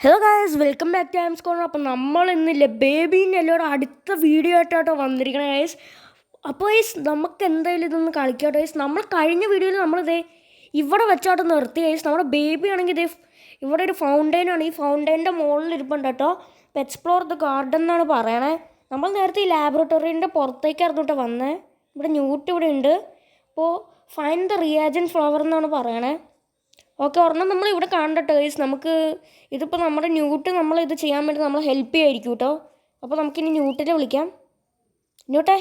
Hello guys, welcome back to Am's corner. അപ്പം നമ്മൾ ഇന്നില്ലേ ബേബീൻ്റെ എല്ലാവരും അടുത്ത വീഡിയോ ആയിട്ടോ വന്നിരിക്കണേ ഗൈസ്. അപ്പോൾ ഗൈസ് നമുക്ക് എന്തായാലും ഇതൊന്ന് കളിക്കട്ടെ ഗൈസ്. നമ്മൾ കഴിഞ്ഞ വീഡിയോയിൽ നമ്മളിതേ ഇവിടെ വെച്ചോട്ട് നിർത്തി ഗൈസ്. നമ്മുടെ ബേബി ആണെങ്കിൽ ഇതേ ഇവിടെ ഒരു ഫൗണ്ടെയിനാണ്. ഈ ഫൗണ്ടെയിൻ്റെ മുകളിൽ ഇരിപ്പുണ്ട് കേട്ടോ. ഇപ്പോൾ എക്സ്പ്ലോർ ദ ഗാർഡൻ എന്നാണ് പറയണേ. നമ്മൾ നേരത്തെ ഈ ലാബറട്ടറീൻ്റെ പുറത്തേക്കായിരുന്നു കേട്ടോ വന്നത്. ഇവിടെ ന്യൂട്ട് ഇവിടെ ഉണ്ട്. അപ്പോൾ ഫൈൻഡ് ദ റിയാജൻ ഫ്ലവർ എന്നാണ് പറയണേ. ഓക്കെ, ഒരെണ്ണം നമ്മൾ ഇവിടെ കാണട്ടോ ഗൈസ്. നമുക്ക് ഇതിപ്പോൾ നമ്മുടെ ന്യൂട്ട് നമ്മൾ ഇത് ചെയ്യാൻ വേണ്ടി നമ്മൾ ഹെൽപ്പ് ചെയ്യുമായിരിക്കും കേട്ടോ. അപ്പോൾ നമുക്കിനി ന്യൂട്ടിനെ വിളിക്കാം. ന്യൂട്ടേ,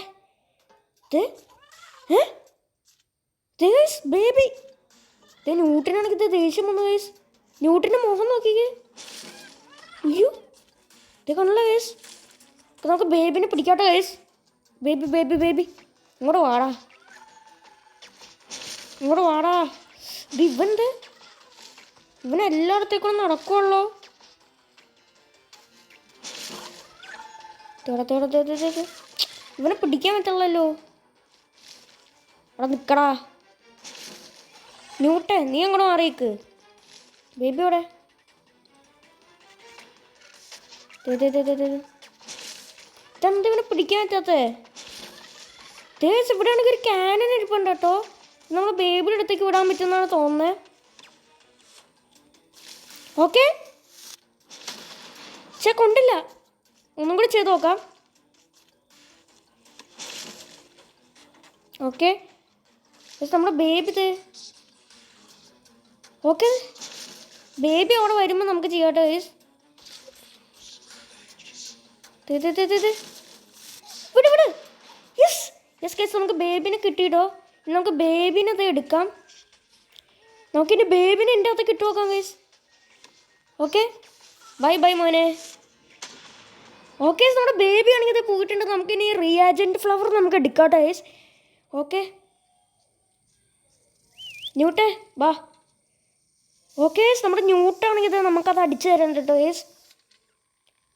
ഗൈസ് ബേബി ന്യൂട്ടിനാണെങ്കിൽ ഇത് ദേഷ്യം വന്നു ഗൈസ്. ന്യൂട്ടിൻ്റെ മുഖം നോക്കിക്കേ. അയ്യോ, ഇത് കണ്ടല്ലോ ഗൈസ്. അപ്പോൾ നമുക്ക് ബേബിനെ പിടിക്കാട്ടോ ഗൈസ്. ബേബി ബേബി ബേബി ഇങ്ങോട്ട് വാടാ, ഇങ്ങോട്ട് വാടാ. ഇത് ഇവനെ എല്ലായിടത്തേക്കും നടക്കുള്ളൂ. ഇവനെ പിടിക്കാൻ പറ്റുള്ളല്ലോ. അവിടെ നിൽക്കടാ ന്യൂട്ടെ, നീ അങ്ങോട്ട് മാറിയേക്ക്. ബേബി അവിടെ ഇതെന്താ ഇവനെ പിടിക്കാൻ പറ്റാത്തേ? ഇവിടെ ആണെങ്കിൽ ഒരു ക്യാനൻ ഇരിപ്പുണ്ട് കേട്ടോ. നമ്മൾ ബേബിയുടെ അടുത്തേക്ക് വിടാൻ പറ്റുമെന്നാണ് തോന്നുന്നത്. ഓക്കെ, പക്ഷേ കൊണ്ടില്ല. ഒന്നും കൂടി ചെയ്ത് നോക്കാം. ഓക്കെ, നമ്മുടെ ബേബി ഓക്കെ, ബേബി അവിടെ വരുമ്പോൾ നമുക്ക് ചെയ്യാട്ടോ ഗൈസ്. വിട് വിട്. യെസ് യെസ് ഗൈസ്, നമുക്ക് ബേബിനെ കിട്ടിയിട്ടോ. നമുക്ക് ബേബിനെ എടുക്കാം. നമുക്കിനി ബേബിനെ എൻ്റെ അകത്ത് കിട്ടു നോക്കാം ഗൈസ്. ഓക്കെ, ബൈ ബൈ മോനെ. ഓക്കെ, നമ്മുടെ ബേബി ആണെങ്കിൽ ഇത് പോയിട്ടുണ്ട്. നമുക്കിനി റിയാജൻറ്റ് ഫ്ലവർ നമുക്ക് എടുക്കാട്ടോ ഗൈസ്. ഓക്കെ ന്യൂട്ടെ ബാ. ഓക്കെ, നമ്മുടെ ന്യൂട്ടാണെങ്കിൽ ഇത് നമുക്കത് അടിച്ചു തരാൻ കേട്ടോ ഗൈസ്.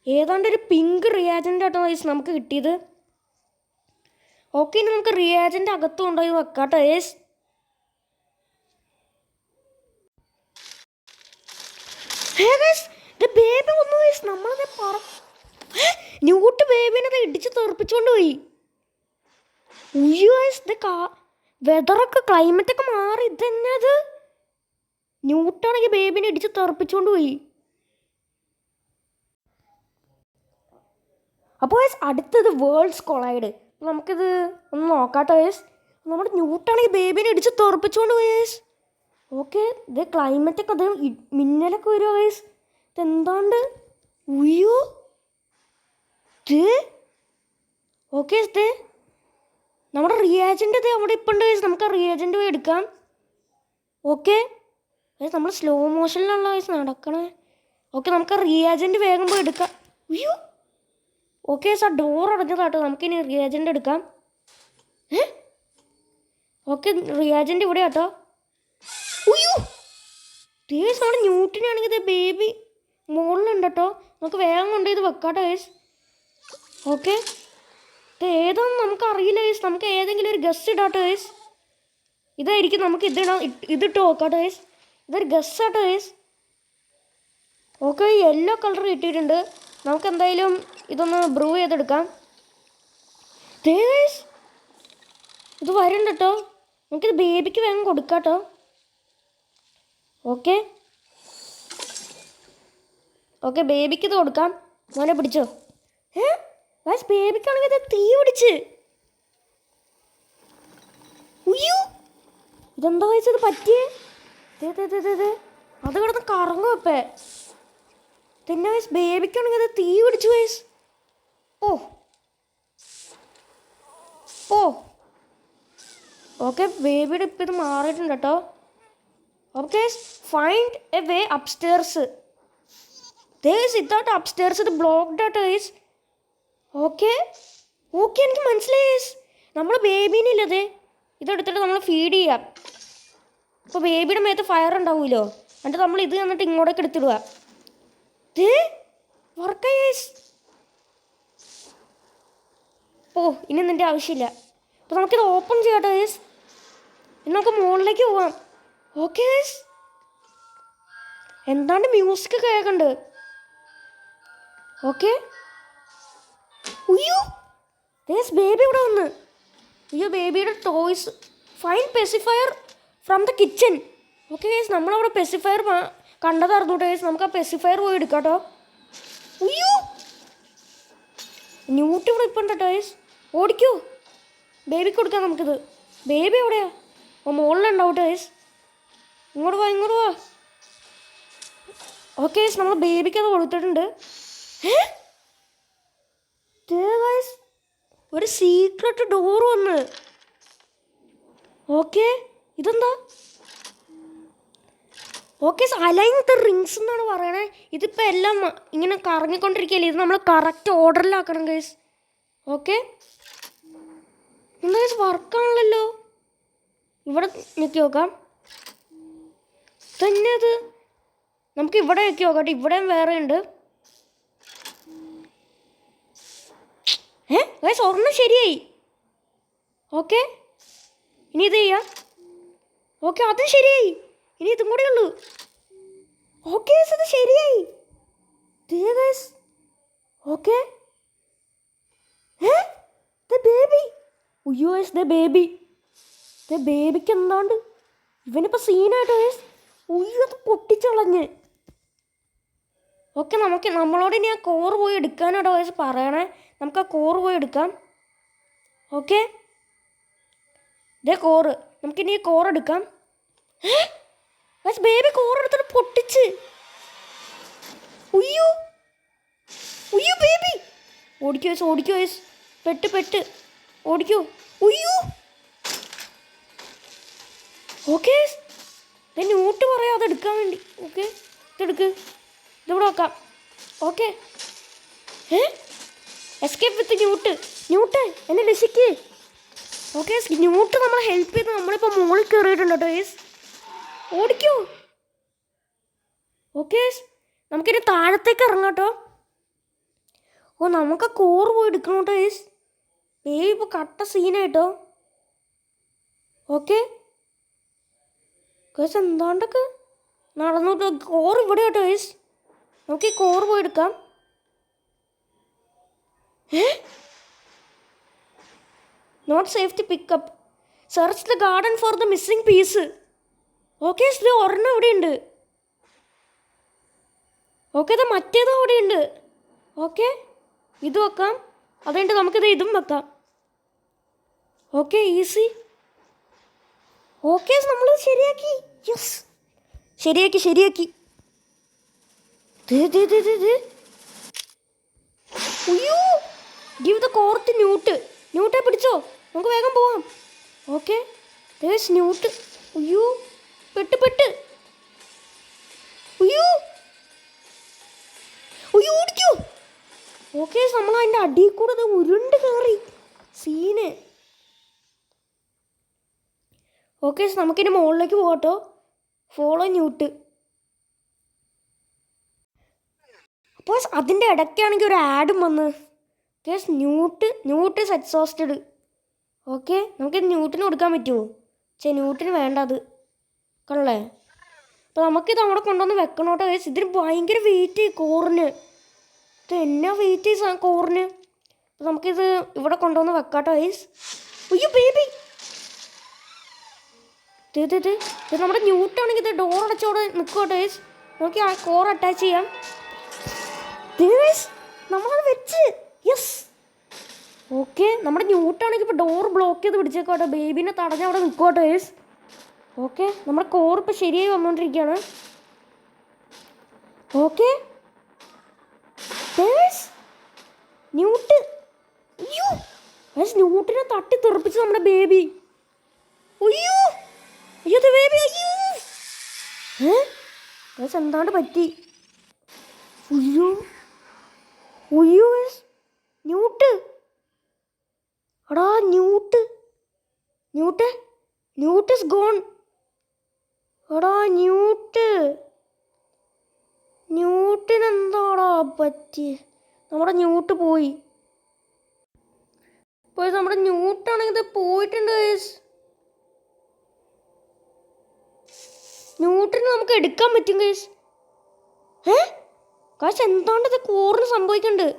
ഏതാണ്ട് ഒരു പിങ്ക് റിയാജൻ്റ് ആട്ടോ ഗൈസ് നമുക്ക് കിട്ടിയത്. ഓക്കെ, ഇനി നമുക്ക് റിയാജൻ്റ് അകത്ത് കൊണ്ടുപോയി വെക്കാട്ടോ ഗൈസ്. ബേബി വന്നു ഗൈസ്. നമ്മളത് ന്യൂട്ട് ബേബിനെ ഇടിച്ച് തെറിപ്പിച്ചുകൊണ്ട് പോയി. വെതറൊക്കെ ക്ലൈമറ്റൊക്കെ മാറി. ഇതന്നെ അത് ന്യൂട്ടാണെങ്കിൽ ബേബിനെ ഇടിച്ച് തെറിപ്പിച്ചുകൊണ്ട് പോയി. അപ്പോൾ ഗൈസ് അടുത്തത് വേൾഡ്സ് കൊളൈഡ്. അപ്പോൾ നമുക്കിത് ഒന്ന് നോക്കാട്ടോ ഗൈസ്. നമ്മുടെ ന്യൂട്ടാണെങ്കിൽ ബേബിനെ ഇടിച്ച് തെറിപ്പിച്ചുകൊണ്ട് പോയി ഗൈസ്. ഓക്കെ, ഇത് ക്ലൈമറ്റൊക്കെ അത് മിന്നലൊക്കെ വരുമോ ഗൈസ്? ഇതെന്താണ്ട് ഉയ്യോ ഓക്കെ. നമ്മുടെ റിയാജൻ്റ് ഇത് അവിടെ ഇപ്പം ഉണ്ട് ഗൈസ്. നമുക്ക് ആ റിയാജൻ്റ് പോയി എടുക്കാം. ഓക്കെ ഗൈസ്, നമ്മൾ സ്ലോ മോഷനിലുള്ള ഗൈസ് നടക്കണേ. ഓക്കെ, നമുക്ക് ആ റിയാജൻ്റ് വേഗം പോയി എടുക്കാം. ഉയ്യോ ഓക്കെ ഗൈസ്, ആ ഡോർ അടഞ്ഞതാട്ടോ. നമുക്കിനി റിയാജൻ്റ് എടുക്കാം. ഓക്കെ, റിയാജൻ്റ് ഇവിടെ ആട്ടോ. ഉയ്യോ ഗൈസ്, നമ്മുടെ ന്യൂട്ടിനാണെങ്കിൽ ഇത് ബേബി മുകളിലുണ്ട് കേട്ടോ. നമുക്ക് വേഗം കൊണ്ട് ഇത് വെക്കാട്ടോ ഗൈസ്. ഓക്കെ, ഇത് ഏതാണെന്ന് നമുക്കറിയില്ല ഗൈസ്. നമുക്ക് ഏതെങ്കിലും ഒരു ഗസ് ഇടാട്ടോ ഗൈസ്. ഇതായിരിക്കും, നമുക്ക് ഇതിട്ട് നോക്കാട്ടോ ഗൈസ്. ഇതൊരു ഗസ്സാട്ടോ ഗൈസ്. ഓക്കെ, യെല്ലോ കളർ കിട്ടിയിട്ടുണ്ട്. നമുക്ക് എന്തായാലും ഇതൊന്ന് ബ്രൂ ചെയ്തെടുക്കാം. ഗൈസ് ഇത് വരുന്നുണ്ട് കേട്ടോ. നമുക്കിത് ബേബിക്ക് വേഗം കൊടുക്കാട്ടോ. ഓക്കെ ഓക്കെ, ബേബിക്ക് ഇത് കൊടുക്കാം. മോനെ പിടിച്ചോ. ഗൈസ്, ബേബിക്കാണെങ്കിൽ ഇത് തീ പിടിച്ച്. ഉയ്യോ, ഇതെന്താ ഗൈസ് ഇത് പറ്റിയേ? അത് കിടന്ന് കറങ്ങും ഇപ്പേ. പിന്നെ ഗൈസ് ബേബിക്കാണെങ്കിൽ ഇത് തീ പിടിച്ചു ഗൈസ്. ഓ ഓക്കെ, ബേബിയുടെ ഇപ്പം ഇത് മാറിയിട്ടുണ്ട് കേട്ടോ. Okay, find a way upstairs. ഇതാട്ടോ അപ്സ്റ്റേഴ്സ്. ഇത് ബ്ലോക്ക്ഡ് ആട്ടോ ഗൈസ്. ഓക്കെ ഓക്കെ, എനിക്ക് മനസ്സിലായി ഗൈസ്. നമ്മൾ ബേബീനില്ലത് ഇതെടുത്തിട്ട് നമ്മൾ ഫീഡ് ചെയ്യാം. അപ്പോൾ ബേബിയുടെ മേത്ത് ഫയർ ഉണ്ടാവുമല്ലോ. എന്നിട്ട് നമ്മൾ ഇത് എന്നിട്ട് ഇങ്ങോട്ടേക്ക് എടുത്തിടുക. വർക്കായി ഗൈസ്. ഇനി നിൻ്റെ ആവശ്യമില്ല. അപ്പോൾ നമുക്കിത് ഓപ്പൺ ചെയ്യാട്ടോ ഗൈസ്. ഇനി നമുക്ക് മുകളിലേക്ക് പോവാം. ഓക്കെ ഗൈസ്, എന്താണ്ട് മ്യൂസിക് കേൾക്കുന്നുണ്ട്. ഓക്കെ. ഉയ്യോ ബേബി ഇവിടെ വന്ന്. അയ്യോ ബേബിയുടെ toys. Fine pacifier from the kitchen. Okay guys, നമ്മളവിടെ പെസിഫയർ കണ്ടതായിരുന്നു ഗൈസ്. നമുക്ക് ആ പെസിഫയർ പോയി എടുക്കാം കേട്ടോ. അയ്യോ ന്യൂട്ട് ഇവിടെ ഇപ്പം ഉണ്ടോ ഗൈസ്. ഓടിക്കോ, ബേബിക്ക് കൊടുക്കാം നമുക്കിത്. ബേബി എവിടെയാ? മുകളിലുണ്ടാവും ഗൈസ്. ഇങ്ങോട്ട് വാ, ഇങ്ങോട്ട് വാ. ഓക്കെ ഗൈസ്, നമ്മൾ ബേബിക്ക് അത് കൊടുത്തിട്ടുണ്ട്. ഗൈസ് ഒരു സീക്രട്ട് ഡോർ വന്ന്. ഓക്കെ ഇതെന്താ? ഓക്കെ അലൈൻ ദ റിങ്സ് എന്നാണ് പറയണേ. ഇതിപ്പോൾ എല്ലാം ഇങ്ങനെ കറങ്ങിക്കൊണ്ടിരിക്കുകയല്ലേ. ഇത് നമ്മൾ കറക്റ്റ് ഓർഡറിലാക്കണം ഗൈസ്. ഓക്കെ എന്താ ഗൈസ്, വർക്കാണല്ലോ. ഇവിടെ ഞെക്കി നോക്കാം. തന്നെ അത് നമുക്ക് ഇവിടെ ഞെക്കി നോക്കാം. ഇവിടെയും വേറെ ഉണ്ട്. ഗൈസ് ഒരെണ്ണം ശരിയായി. ഓക്കെ ഇനി ഇത് ചെയ്യാം. ഓക്കെ അതും ശരിയായി. ഇനി ഇതും കൂടെ ഉള്ളൂ. ഓക്കെ അത് ശരിയായി. Okay baby. ഉയ്യോ ബേബി. ബേബിക്ക് എന്താണ്ട് ഇവനിപ്പോൾ സീനായിട്ടോ. ഉയ്യോ അത് പൊട്ടിച്ചളഞ്ഞ്. ഓക്കെ നമ്മളോട് ഇനി ആ കോറ് പോയി എടുക്കാനാട്ടോ പറയണേ. നമുക്ക് ആ കോറ് പോയി എടുക്കാം. ഓക്കെ കോറ്, നമുക്കിനി ഈ കോറെടുക്കാം. ബേബി കോറെടുത്തിട്ട് പൊട്ടിച്ച്. ഉയ്യോ ഉയ്യോ ബേബി. ഓടിക്കോ ഓടിക്കോ പെട്ട് ഓടിക്കോ. ഉയ്യോ ഓക്കെ ന്യൂട്ട് പറയാം അതെടുക്കാൻ വേണ്ടി. ഓക്കെ ഇതെടുക്ക്, ഇതിവിടെ വെക്കാം. ഓക്കെ എസ്കേപ്പ് വിത്ത് ന്യൂട്ട് എന്നെ രക്ഷിക്ക്. ഓക്കെ ന്യൂട്ട് നമ്മളെ ഹെൽപ്പ് ചെയ്ത് നമ്മളിപ്പോൾ മുകളിൽ കയറിയിട്ടുണ്ട് കേട്ടോ ഗൈസ്. ഓടിക്കോ. ഓക്കെ നമുക്കിനി താഴത്തേക്ക് ഇറങ്ങാം കേട്ടോ. നമുക്ക് കോറ് പോയി എടുക്കണം കേട്ടോ ഗൈസ്. ബേബി ഇപ്പോൾ കട്ട സീനായിട്ടോ. ഓക്കെ ഗൈസ് എന്താണ്ടൊക്കെ നടന്നു. കോറ് ഇവിടെ കേട്ടോ ഗൈസ്. നമുക്ക് ഈ കോറ് പോയി എടുക്കാം. Not safe to pickup. Search the garden for the missing piece. Okay ഇത് ഒരെണ്ണം ഇവിടെ ഉണ്ട്. ഓക്കെ ഇത് മറ്റേതും അവിടെ ഉണ്ട്. ഓക്കെ ഇത് വെക്കാം. അതുകൊണ്ട് നമുക്കിത് ഇതും വെക്കാം. Okay easy. ഓക്കെ നമ്മൾ ശരിയാക്കി. യെസ് ശരിയാക്കി. അയ്യോ ഗിവ് ദ കോർ ടു ന്യൂട്ടെ പിടിച്ചോ, നമുക്ക് വേഗം പോവാം. ഓക്കെ ന്യൂട്ട്. അയ്യോ പെട്ട്. അയ്യോ ഓടിക്കോ. ഓക്കെ നമ്മൾ അതിൻ്റെ അടിയിൽ കൂടെ അത് ഉരുണ്ട് കയറി. സീന്. ഓക്കെ നമുക്കിനി മുകളിലേക്ക് പോകട്ടോ. ഫോളോ ന്യൂട്ട്. അപ്പോൾ അതിൻ്റെ ഇടയ്ക്കാണെങ്കിൽ ഒരു ആഡും വന്ന്. Case ന്യൂട്ട് exhausted. ഓക്കെ നമുക്ക് ന്യൂട്ടിന് കൊടുക്കാൻ പറ്റുമോ? ന്യൂട്ടിന് വേണ്ട അത് കണ്ടല്ലേ. അപ്പോൾ നമുക്കിത് അവിടെ കൊണ്ടുവന്ന് വെക്കണോട്ടോ കേസ്. ഇതിന് ഭയങ്കര വെയിറ്റ് കോറിന്. ഇത് എന്നാ വെയിറ്റ് കോറിന്. അപ്പോൾ നമുക്കിത് ഇവിടെ കൊണ്ടുവന്ന് വെക്കാട്ടോ കേസ്. അയ്യോ ബേബി. ഇത് നമ്മുടെ ന്യൂട്ടാണെങ്കിൽ ഇത് ഡോർ അടച്ചോടെ നിൽക്കുമോ കേസ്. നമുക്ക് ആ കോർ അറ്റാച്ച് ചെയ്യാം. നമ്മളത് വെച്ച്. യെസ് ഓക്കെ നമ്മുടെ ന്യൂട്ടാണെങ്കിൽ ഇപ്പോൾ ഡോർ ബ്ലോക്ക് ചെയ്ത് പിടിച്ചേക്കോട്ടെ. ബേബീനെ തടഞ്ഞ് അവിടെ നിൽക്കോട്ടെ യെസ്. ഓക്കെ നമ്മുടെ കോർ ഇപ്പോൾ ശരിയായി വന്നുകൊണ്ടിരിക്കുകയാണ്. ഓക്കെ ന്യൂട്ട്. അയ്യോ ന്യൂട്ടിനെ തട്ടി തെറിപ്പിച്ച് നമ്മുടെ ബേബി. അയ്യോ ബേബി. അയ്യോ എന്താണ്ട് പറ്റി. അയ്യോ ന്യൂട്ട്. എടാ ന്യൂട്ട് ഇസ് ഗോൺ. എടാ ന്യൂട്ടിനെന്താടാ പറ്റി? നമ്മുടെ ന്യൂട്ട് പോയി. നമ്മുടെ ന്യൂട്ടാണെങ്കിൽ ഇത് പോയിട്ടുണ്ട് ഗൈസ്. ന്യൂട്ടിന് നമുക്ക് എടുക്കാൻ പറ്റും ഗൈസ്. കാശ് എന്താണ്ട് ഇത് കോറിന് സംഭവിക്കുന്നുണ്ട്.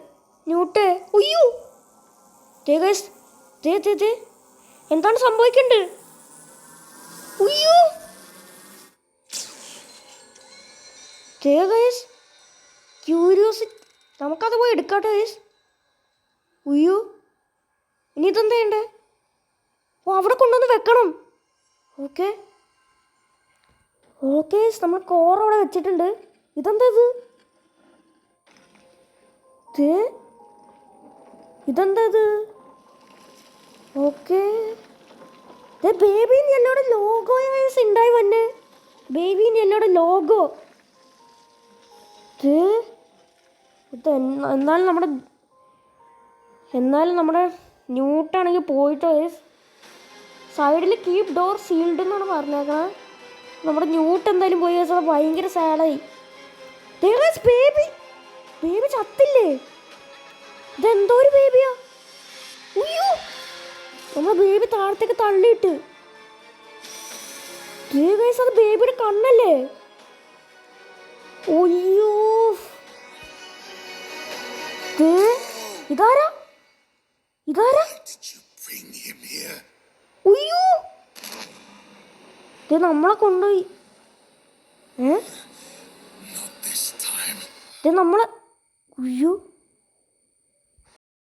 ന്യൂട്ടേ ഉയ്യോ ദേ ഗൈസ്, ദേ എന്താണ് സംഭവിക്കുന്നുണ്ട്? ഉയ്യോ ദേ ഗൈസ്, ക്യൂരിയോസിറ്റി, നമുക്കത് പോയി എടുക്കാട്ടോ ഗൈസ്. ഉയ്യോ ഇനി ഇതെന്താ ചെയ്യണ്ടേ? ഓ അവിടെ കൊണ്ടുവന്ന് വെക്കണം. ഓക്കെ ഓക്കെ നമ്മൾ കോർ അവിടെ വെച്ചിട്ടുണ്ട്. ഇതെന്താ ഇതെന്താ ഇത്? ഓക്കെ ബേബി എന്നോട് ലോഗോ ഉണ്ടായി വന്നെ. ബേബി എന്നോട് ലോഗോ ഇത് എന്നാലും നമ്മുടെ ന്യൂട്ടാണെങ്കിൽ പോയിട്ടോ. സൈഡിൽ കീപ് ഡോർ സീൽഡ് എന്നാണ് പറഞ്ഞേക്കണത്. നമ്മുടെ ന്യൂട്ട് എന്തായാലും പോയി വെച്ചാൽ ഭയങ്കര സാഡായി. ബേബി ചത്തില്ലേ? ഇതെന്തോ ഒരു ബേബിയാ. ഉയ്യോ നമ്മളെ ബേബി താഴത്തേക്ക് തള്ളിയിട്ട്. അത് ബേബിയുടെ കണ്ണല്ലേ? ഒയ്യോ ഇതാരാ? ഉയ്യോ നമ്മളെ കൊണ്ടുപോയി. നമ്മളെ ഉയ്യോ